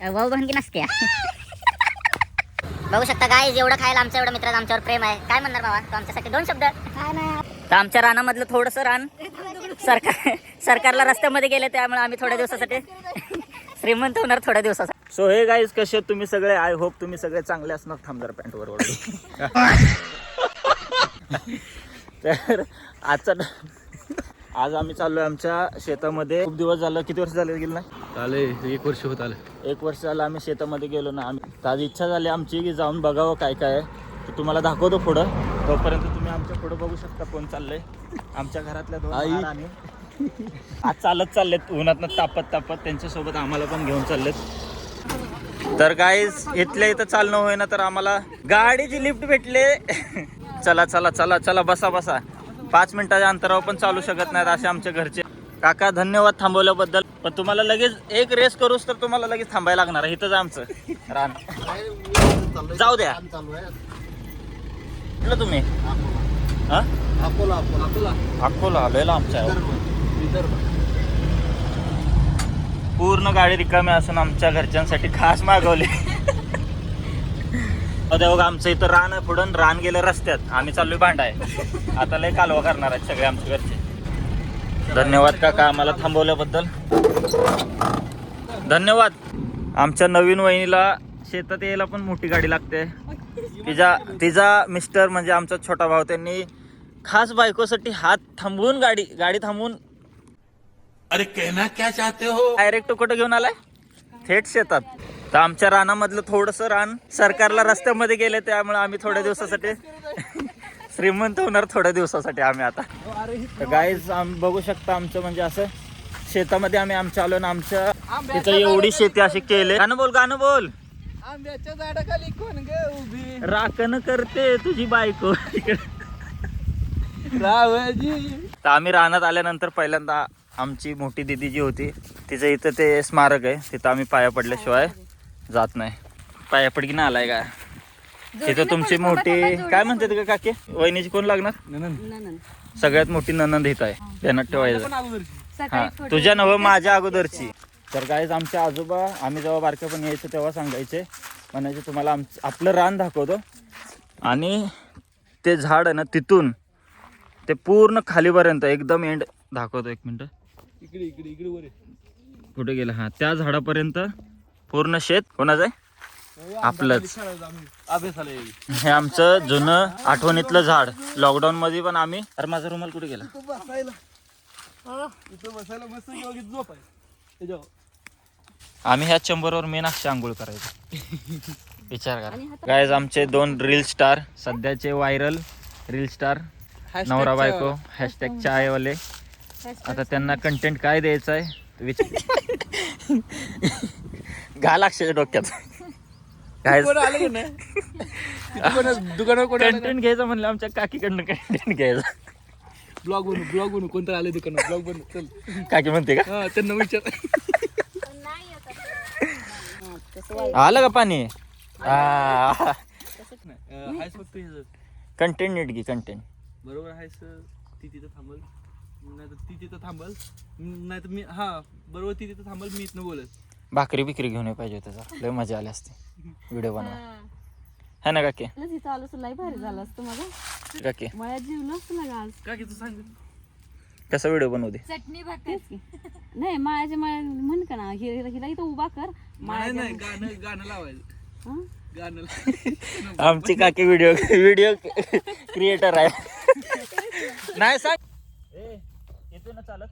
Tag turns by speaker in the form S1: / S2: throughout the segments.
S1: भाऊ बहीण की नसते. बघू शकता गाईज, एवढं खायला आमच्या एवढं मित्राचं आमच्यावर प्रेम आहे. काय म्हणणार बाबा तो आमच्यासाठी दोन शब्द? काय नाही, तर आमच्या रानामधलं थोडंसं रान सरकारला रस्त्यामध्ये गेले, त्यामुळे आम्ही थोड्या दिवसासाठी श्रीमंत होणार थोड्या दिवसासाठी.
S2: सो हे गाईज, कसे तुम्ही सगळे? आय होप तुम्ही सगळे चांगले असणार. थांब जरा पॅन्ट वर तर आज आम्ही चाललोय आमच्या शेतामध्ये. खूप दिवस झालं, किती वर्ष झाले गेलं ना?
S3: आले 1 वर्ष होत आलं.
S2: 1 वर्ष झालं आम्ही शेतामध्ये गेलो ना. आम्ही आज इच्छा झाली आमची की जाऊन बघावं काय काय आहे. ते तुम्हाला दाखवतो पुढं. तोपर्यंत तुम्ही आमच्या पुढं बघू शकता कोण चाललंय. आमच्या घरातल्या 2
S3: आई.
S2: आणि आज चालत चाललेत उन्हातनं तापत त्यांच्यासोबत आम्हाला पण घेऊन चाललेत. तर गाईज, इथल्या इथं चालणं होईना तर आम्हाला गाडीची लिफ्ट भेटले. चला चला चला चला, बसा बसा. 5 मिनिटाच्या अंतरावर पण चालू शकत नाहीत असे आमच्या घरचे. काका धन्यवाद थांबवल्याबद्दल. पण तुम्हाला लगेच एक रेस करूच तर तुम्हाला लगेच थांबायला लागणार आहे. इथंच आमचं रान. जाऊ द्या. कुठलं तुम्ही? हा, अकोला आलोय आमच्या. पूर्ण गाडी रिकामी असून आमच्या घरच्यांसाठी खास मागवले. बघा आमचं इथं रान आहे. पुढं रान गेलं रस्त्यात. आम्ही चाललोय भांडाय. आता लय कालवा करणार आहेत सगळे आमच्या घरचे. धन्यवाद काका आम्हाला थांबवल्याबद्दल. धन्यवाद. आमच्या नवीन वहिनीला शेतात यायला पण मोठी गाडी लागते. तिचा मिस्टर म्हणजे आमचा छोटा भाऊ, त्यांनी खास बायकोसाठी हात थांबवून गाडी थांबवून,
S3: अरे कहना क्या चाहते हो,
S2: डायरेक्ट कुठं घेऊन आलाय? थेट शेतात. तर आमच्या रानामधलं थोडंसं रान सरकारला रस्त्यामध्ये गेले, त्यामुळे आम्ही थोड्या दिवसासाठी श्रीमंत होणार थोड्या दिवसासाठी आम्ही आता. तर गाईज, बघू शकता आमचं म्हणजे असं शेतामध्ये आम्ही आमच्या आलो ना. आमच्या तिथं एवढी शेती अशी केले. गाणं बोल.
S3: आंब्याच्या झाडाखाली कोण गे उभी,
S2: राखण करते तुझी बायको
S3: रावजी.
S2: तर आम्ही रानात आल्यानंतर पहिल्यांदा आमची मोठी दिदी जी होती, तिचं इथं ते स्मारक आहे. तिथं आम्ही पाया पडल्याशिवाय जात नाही. पाया पडकी ना आलाय का? तिथं तुमची मोठी काय म्हणते का काकी, वहिनीची कोण लागणार? सगळ्यात मोठी ननंद इथं आहे. ध्यानात ठेवायचं. हा, तुझ्या नव माझ्या अगोदरची. तर गाईज, आमचे आजोबा आम्ही जेव्हा बारक्यापण यायचो तेव्हा सांगायचे, म्हणायचे तुम्हाला आपलं रान दाखवतो आणि ते झाड आहे ना, तिथून ते पूर्ण खालीपर्यंत एकदम एंड दाखवतो. 1 मिनिट.
S3: इकडे वर
S2: कुठे गेला? हा, त्या झाडापर्यंत पूर्ण शेत कोणाचं आहे? आपलंच. हे आमचं जुनं आठवणीतलं झाड. लॉकडाऊन मध्ये पण आम्ही. अरे माझा रुमाल कुठे गेला? आम्ही ह्या चंबरवर मेन अक्षी आंघोळ करायचो. विचार करा गाईज. आमचे 2 रील स्टार, सध्याचे व्हायरल रील स्टार, नवरा बायको हॅशटॅग चायवाले. आता त्यांना कंटेंट काय द्यायचं आहे घाल अक्षरच्या डोक्यात. कंटेंट घ्यायचं म्हणलं आमच्या काकीकडनं कंटेंट घ्यायचं.
S3: ब्लॉग बनू कोणतं आले दुकानात, ब्लॉग बनू चल.
S2: काकी म्हणते का?
S3: त्यांना विचार.
S2: आलं का पाणी? कंटेंट नीट घे. कंटेंट
S3: बरोबर आहे सर. ती तिथं थांबल, नाही तर ती तिथं थांबल, नाही तर मी. हा बरोबर, ती तिथं थांबल, मी इथनं बोलत.
S2: भाकरी बिकरी घेऊन पाहिजे त्याचा. लय मजा आली असते व्हिडिओ बनवा. है ना काकी?
S4: भारी झालं असतं माझं.
S2: काकी
S4: मला जीव नसतं ना आज.
S3: काय तू सांग
S2: कसा व्हिडिओ बनवू दे?
S4: चटणी भाकर नाही, माळ्याच्या माळ्या म्हण का ना, हिला इथं उभा कर.
S3: नाही, गाणं लावायचं. गाणं
S2: आमची काकी व्हिडिओ क्रिएटर आहे. नाही सांग. येतो ना चालत.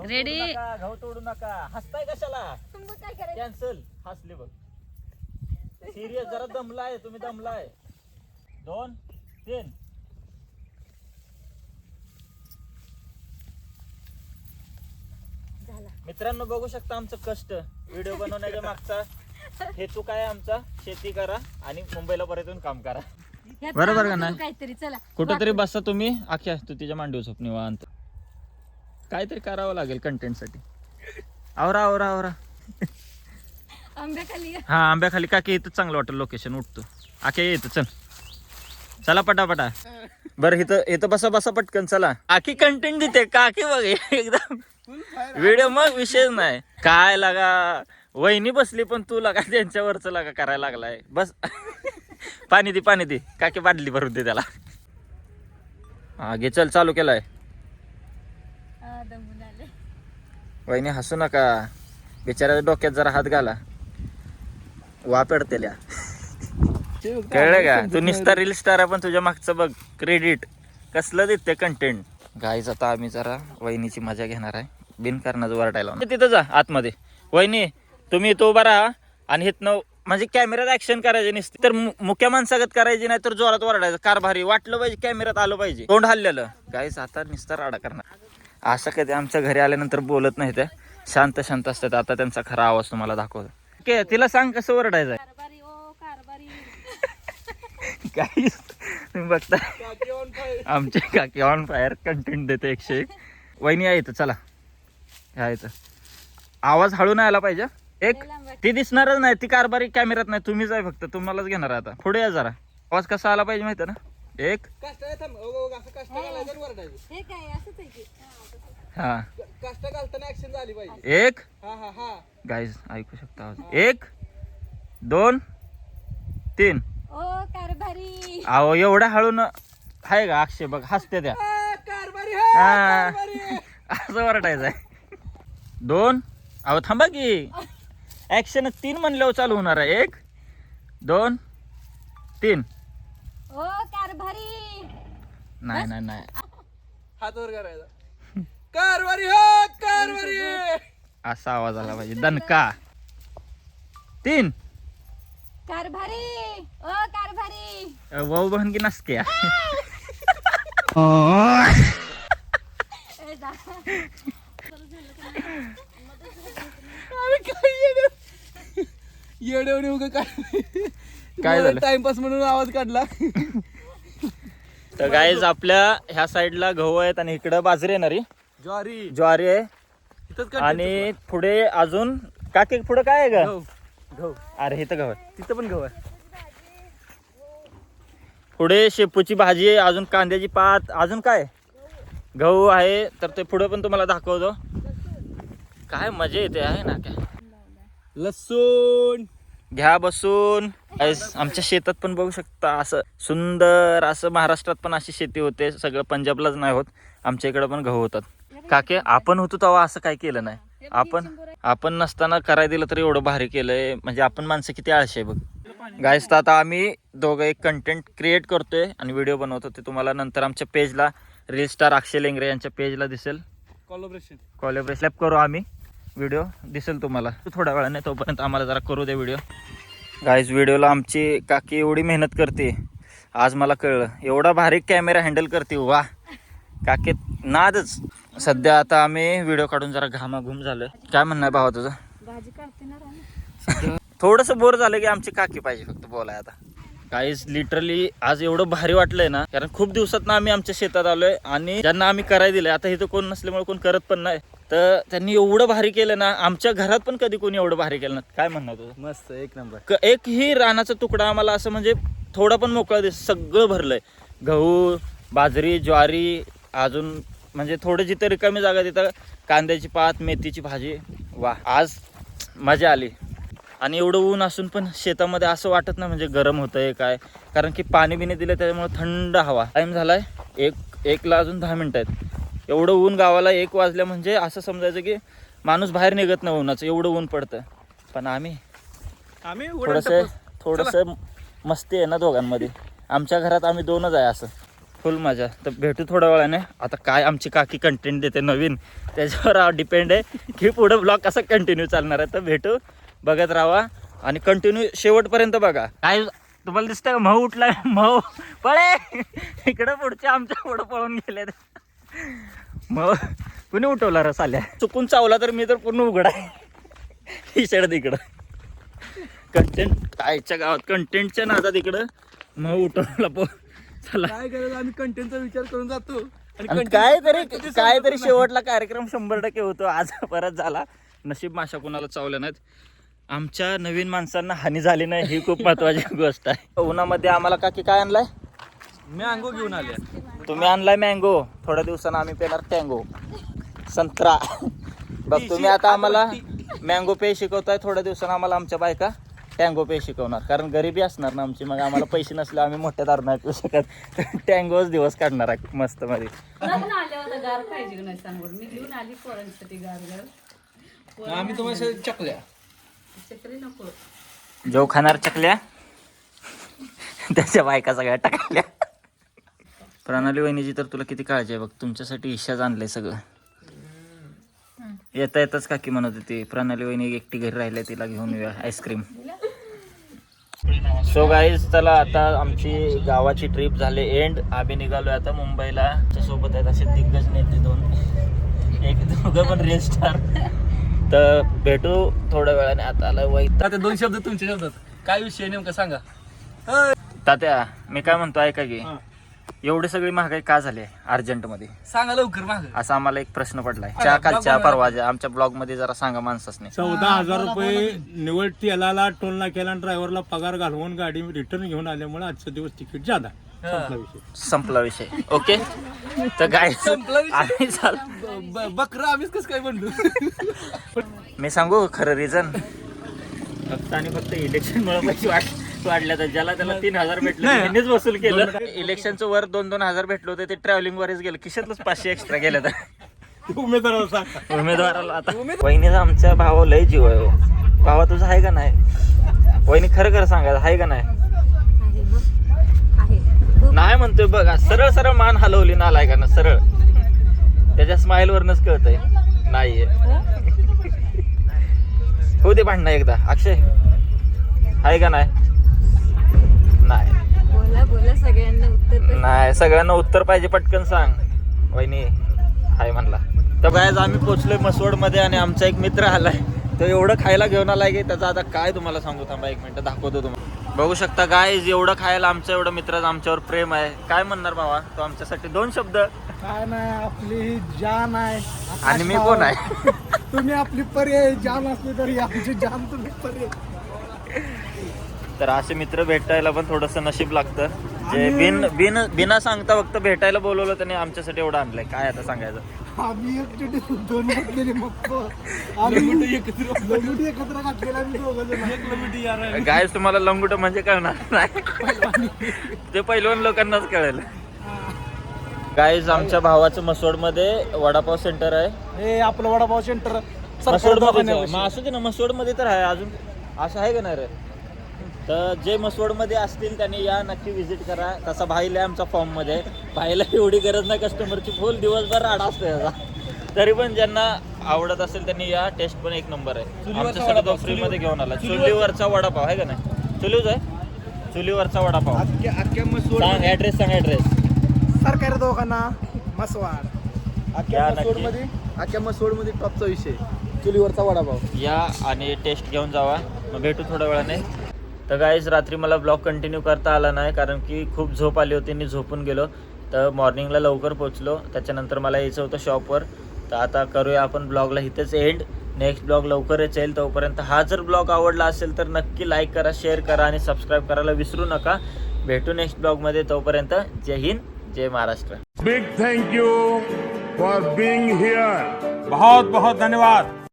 S4: रेडी.
S2: घाव तोडू नका. हसताय कशाला? कॅन्सल. हसले बघ. सिरियस. जरा दमलाय तुम्ही. दमलाय. 2 3. मित्रांनो, बघू शकता आमचं कष्ट. व्हिडिओ बनवण्याच्या मागचा हेतू काय आमचा? शेती करा आणि मुंबईला परत येऊन काम करा. बरोबर का नाही?
S4: काहीतरी चला
S2: कुठेतरी बसता तुम्ही. अख्ख्या तू तिच्या मांडीवर झोप निवांत. काहीतरी करावं लागेल कंटेंट साठी. आवरा.
S4: आंब्याखाली.
S2: हा, आंब्याखाली. काकी इथं चांगलं वाटेल लोकेशन. उठतो आख्या येतं. चल चला पटापटा. बरं इथं बसा पटकन. चला. आखी कंटेंट देते काकी बघ एकदम. व्हिडिओ मग विषय नाही काय लागा. वहिनी बसली पण तू लगा त्यांच्यावरच लगा करायला लागलाय बस. पाणी दे काकी बादली भरून दे त्याला. हा घे चल चालू केलाय. वहिनी हसू नका, बिचाऱ्याच्या डोक्यात जरा हात घाला, वापरतेल्या. कळलं का? तू निस्ता रील स्टार आहे पण तुझ्या मागचं बघ क्रेडिट कसलं देते कंटेंट. गाईज आता आम्ही जरा वहिनीची मजा घेणार आहे बिनकारणाचं वरटायला. तिथं जा आतमध्ये. वहिनी तुम्ही इथं उभा राहा आणि इथनं म्हणजे कॅमेऱ्यात ऍक्शन करायचे नसते तर मुख्य माणसागत करायची, नाही तर जोरात वरडायचं. कारभारी वाटलं पाहिजे, कॅमेऱ्यात आलं पाहिजे, तोंड हल्लेलं. गाईज आता निस्ता राडा करणार. असं कधी आमच्या घरी आल्यानंतर बोलत नाही, त्या शांत शांत असतात. आता त्यांचा खरा आवाज तुम्हाला दाखवतो. ओके तिला सांग कसं वरडायचं.
S4: कारभारी ओ कारभारी.
S2: गाईज तुम्ही बघता आमचे काकी ऑन फायर कंटेंट देते 101. वहिनी आहे इथं, चला ह्या इथं. आवाज हळू नाही आला पाहिजे. एक ती दिसणारच नाही, ती कारभारी कॅमेऱ्यात नाही, तुम्हीच आहे फक्त, तुम्हालाच घेणार आहे. आता पुढे या जरा. आवाज कसा आला पाहिजे माहिती ना. एक
S4: हे काय असंच आहे की
S2: हा
S3: काष्टा घालताना ऍक्शन झाली पाहिजे.
S2: एक
S3: हा
S2: गाईज ऐकू शकता आवाज. 1 2 3.
S4: ओ कारभारी.
S2: अहो एवढ्या हळू न आहे का अक्षय बघ हसते त्या.
S3: कारभारी
S2: हा असं वरटायचं आहे. 2. अहो थांबा की ऍक्शन 3 म्हणल्यावर चालू होणार आहे. 1 2 3.
S4: ओ कारभारी.
S2: नाही
S3: हात वर करायचा. कारभारी हो कारभारी.
S2: असा आवाज आला पाहिजे. दणका. 3.
S4: कारभारी ओ कारभारी.
S2: वाऊ बहन की नसके.
S3: येडवणी उगा काय
S2: काय झालं?
S3: टाइमपास म्हणून आवाज काढला.
S2: तर गाईज आपल्या ह्या साईडला गहू आहेत आणि इकडं बाजरी येणारी ज्वारी आहे.
S3: इथंच
S2: आणि पुढे अजून काकी पुढे काय आहे ग.
S3: गहू
S2: अरे इथं गहू आहे.
S3: तिथं पण गहू आहे.
S2: पुढे शेपूची भाजी आहे, अजून कांद्याची पात, अजून काय गहू आहे. तर ते पुढे पण तुम्हाला दाखवतो. काय मजा येते आहे ना. काय
S3: लसूण
S2: घ्या बसून. आमच्या शेतात पण बघू शकता असं सुंदर असं. महाराष्ट्रात पण अशी शेती होते, सगळं पंजाबलाच नाही होत, आमच्या इकडे पण गहू होतात. काके आपण होतो तेव्हा असं काय केलं नाही. आपण नसताना करायला दिलं तर एवढं भारी केलंय. म्हणजे आपण माणसं किती आळशी आहे बघ. गाईस तर आता आम्ही दोघं एक कंटेंट क्रिएट करतोय आणि व्हिडिओ बनवतो. ते तुम्हाला नंतर आमच्या पेजला रील स्टार अक्षय लेंगरे यांच्या पेजला दिसेल. कोलॅबरेशन करू आम्ही. व्हिडिओ दिसेल तुम्हाला थोड्या वेळाने. तोपर्यंत आम्हाला जरा करू दे व्हिडिओ. गाईज व्हिडिओला आमची काकी एवढी मेहनत करते, आज मला कळलं. एवढा भारी कॅमेरा हँडल करते. वा काकी नादच. सध्या आता आम्ही व्हिडिओ काढून जरा घामाघूम झालोय. काय म्हणणं आहे भावा तुझं.
S4: भाजी काढते ना.
S2: थोडस बोर झालं की आमची काकी पाहिजे फक्त बोलाय. आता काहीच लिटरली आज एवढं भारी वाटलंय ना, कारण खूप दिवसात ना आम्ही आमच्या शेतात आलोय आणि ज्यांना आम्ही करायला दिलंय. आता इथं कोण नसल्यामुळे कोण करत पण नाही, तर त्यांनी एवढं भारी केलं ना. आमच्या घरात पण कधी कोणी एवढं भारी केलं ना. काय म्हणणार तुझं.
S3: मस्त एक नंबर.
S2: एक ही रानाचा तुकडा आम्हाला असं म्हणजे थोडा पण मोकळा दिसत. सगळं भरलंय. गहू, बाजरी, ज्वारी, अजून म्हणजे थोडं जिथं रिकामी जागा तिथं कांद्याची पात, मेथीची भाजी. वा आज मजा आली. आणि एवढं ऊन असून पण शेतामध्ये असं वाटत नाही म्हणजे गरम होतंय काय, कारण की पाणी बिणी दिलं त्याच्यामुळे थंड हवा. टाईम झालाय 1ला अजून 10 मिनिटं आहेत. एवढं ऊन गावाला 1 वाजलं म्हणजे असं समजायचं की माणूस बाहेर निघत नाही उन्हाचं, एवढं ऊन पडतं. पण आम्ही थोडंसं मस्ती आहे ना दोघांमध्ये. आमच्या घरात आम्ही 2च आहे असं फुल मजा. तर भेटू थोड्या वेळाने. आता काय आमची काकी कंटेंट देते नवीन त्याच्यावर डिपेंड आहे की पुढं ब्लॉग कसा कंटिन्यू चालणार आहे. तर भेटू, बघत राहा आणि कंटिन्यू शेवटपर्यंत बघा. काय तुम्हाला दिसतंय का मऊ उठलाय. मऊ पळे इकडं पुढच्या आमच्या पुढं पळून गेले. मग कुणी उठवला रे साल्या. चुकून चावला तर मी तर पूर्ण उघडा ही शेड इकडं. कंटेंट कायच्या गावात कंटेंटच्या नादात इकडं मग उठवला. चला
S3: काय करायचं, आम्ही कंटेंटचा विचार करून जातो
S2: आणि काहीतरी शेवटला कार्यक्रम 100% होतो. आज परत झाला. नशीब माशा कुणाला चावल्या नाहीत. आमच्या नवीन माणसांना हानी झाली नाही, ही खूप महत्वाची गोष्ट आहे. उन्हामध्ये आम्हाला काकी काय आणलाय.
S3: मँगो घेऊन आले.
S2: तुम्ही आणलाय मँगो. थोड्या दिवसानं आम्ही पेणार टँगो संत्रा. बघ तुम्ही आता आम्हाला मँगो पे शिकवताय, थोड्या दिवसानं आम्हाला आमच्या बायका टँगो पे शिकवणार, कारण गरिबी असणार ना आमची, मग आम्हाला पैसे नसले आम्ही मोठ्या दार नाही पिऊ शकत. टँगोच दिवस काढणार आहे मस्त मध्ये.
S4: लग्न आल्यावर गार पाहिजे नाही सांग बरं. मी घेऊन आली पोरांसाठी गार
S3: आम्ही तुम्हाला चकल्या
S4: चक्री नको.
S2: जो खाणार चकल्या त्याच्या बायका सगळ्या टाकल्या. प्रणाली वहिनीची तर तुला किती काळजी आहे बघ, तुमच्यासाठी ईशाच आणलंय सगळं. येता येतच काकी म्हणत होती प्रणाली वहिनी एकटी घरी राहिले, तिला घेऊन येऊया आईस्क्रीम. सो गाईज चला आता आमची गावाची ट्रिप झाली एंड. आम्ही निघालोय आता मुंबईला. सोबत आहेत असे दिग्गज नेते दोन, एक दोघं पण रील स्टार. तर भेटू थोड्या वेळाने. आता आलं वैत.
S3: आता 2 शब्द तुमच्या शब्दात काय विषय नेमका सांगा.
S2: तात्या मी काय म्हणतो ऐका की, एवढी सगळी महागाई का झाली अर्जंट मध्ये?
S3: सांगा लवकर माग.
S2: असा आम्हाला एक प्रश्न पडलाय. चहा कालच्या परवाच्या आमच्या ब्लॉग मध्ये जरा सांगा माणसासने.
S5: 14,000 रुपये निवड तेलाला, टोल नाक्याला, ड्रायव्हरला पगार घालवून गाडी रिटर्न घेऊन आल्यामुळे आजचा दिवस तिकीट जादा संपला विषय.
S2: संपला विषय. ओके तर काय आम्ही चाल
S3: बकरा आम्हीच कसं काय म्हणलो.
S2: मी सांगू खरं रिझन फक्त आणि फक्त इलेक्शन मुळे पैसे वाढल्या. तर ज्याला त्याला 3,000 भेटले त्यांनीच वसूल केलं. इलेक्शनचं वर 2-2 हजार भेटलं होतं, ते ट्रॅव्हलिंग वरच गेलं. खिशातलंच 500 एक्स्ट्रा गेलं. तर उमेदवाराला आता वहिनीचा आमच्या भावा लय जीव आहे. भावा तुझा आहे का नाही? वहिनी खरं खरं सांगायचं आहे का नाही? नाही म्हणतोय बघ. सरळ सरळ मान हलवली ना आलाय का ना सरळ, त्याच्या स्माइल वरनच कळतंय नाहीये. हो दे भांडणं एकदा. अक्षय आहे का नाही? नाही
S4: बोला सगळ्यांना उत्तर.
S2: नाही सगळ्यांना उत्तर पाहिजे, पटकन सांग. वहिनी हाय म्हणला. तर गायज आम्ही पोचलोय मसवड मध्ये आणि आमचा एक मित्र आलाय. तो एवढं खायला घेऊन आलाय की त्याचा आता काय तुम्हाला सांगू. थांबा 1 मिनिट दाखवतो तुम्हाला. बघू शकता गायज एवढं खायला आमचं एवढं मित्राचं आमच्यावर प्रेम आहे. काय म्हणणार भावा तो आमच्यासाठी 2 शब्द?
S5: काय नाही, आपली जान आहे.
S2: आणि मी कोण आहे?
S5: तुम्ही आपली पर्याय जान असली तरी आमची जान तुम्ही पर्याय.
S2: तर असे मित्र भेटायला पण थोडंसं नशीब लागतं. जे बिना सांगता फक्त भेटायला बोलवलं त्याने आमच्यासाठी एवढं आणलंय. काय आता सांगायचं.
S5: आम्ही एकटे 2 घेतलेले मग आम्ही एकत्र घातलेला आम्ही दोघं.
S2: गायज तुम्हाला लंगुट म्हणजे कळणार नाही, ते पहिलवान लोकांनाच कळेल. गायज आमच्या भावाचं मसोड मध्ये वडापाव सेंटर आहे.
S5: हे आपलं वडापाव सेंटर
S2: मसोड मध्ये असू दे ना, मसोड मध्ये तर आहे. अजून असं आहे का नाही रे? तर जे मसवड मध्ये असतील त्यांनी या नक्की व्हिजिट करा. तसा भाईला आमचा फॉर्म मध्ये भाईला एवढी गरज नाही कस्टमरची, फुल दिवसभर राडा असतो याचा. तरी पण ज्यांना आवडत असेल त्यांनी या. टेस्ट पण 1 नंबर आहे. आमच्यासाठी तो फ्री मध्ये घेऊन आला. चुलीवरचा वडापाव आहे का नाही? चुलीवर आहे चुलीवरचा वडापाव. सांग ऍड्रेस, सांग ऍड्रेस.
S5: सरकारी दवाखाना मसवाड.
S2: या
S3: अख्ख्या मसवड मध्ये टॉपचा विषय चुलीवरचा वडापाव.
S2: या आणि टेस्ट घेऊन जावा. मग भेटू थोड्या वेळाने. तर गाईज रात्री मला ब्लॉग कंटिन्यू करता आला नाही कारण की खूप झोप आली होती. मी झोपून गेलो. तर मॉर्निंगला लवकर पोचलो. त्याच्यानंतर मला यायचं होतं शॉपवर. तर आता करूया आपण ब्लॉगला इथेच एंड. नेक्स्ट ब्लॉग लवकरच येईल. तोपर्यंत हा जर ब्लॉग आवडला असेल तर नक्की लाईक करा, शेअर करा आणि सबस्क्राईब करायला विसरू नका. भेटू नेक्स्ट ब्लॉगमध्ये. तोपर्यंत जय हिंद, जय Maharashtra.
S6: Big thank you for being here.
S5: बहुत बहुत धन्यवाद.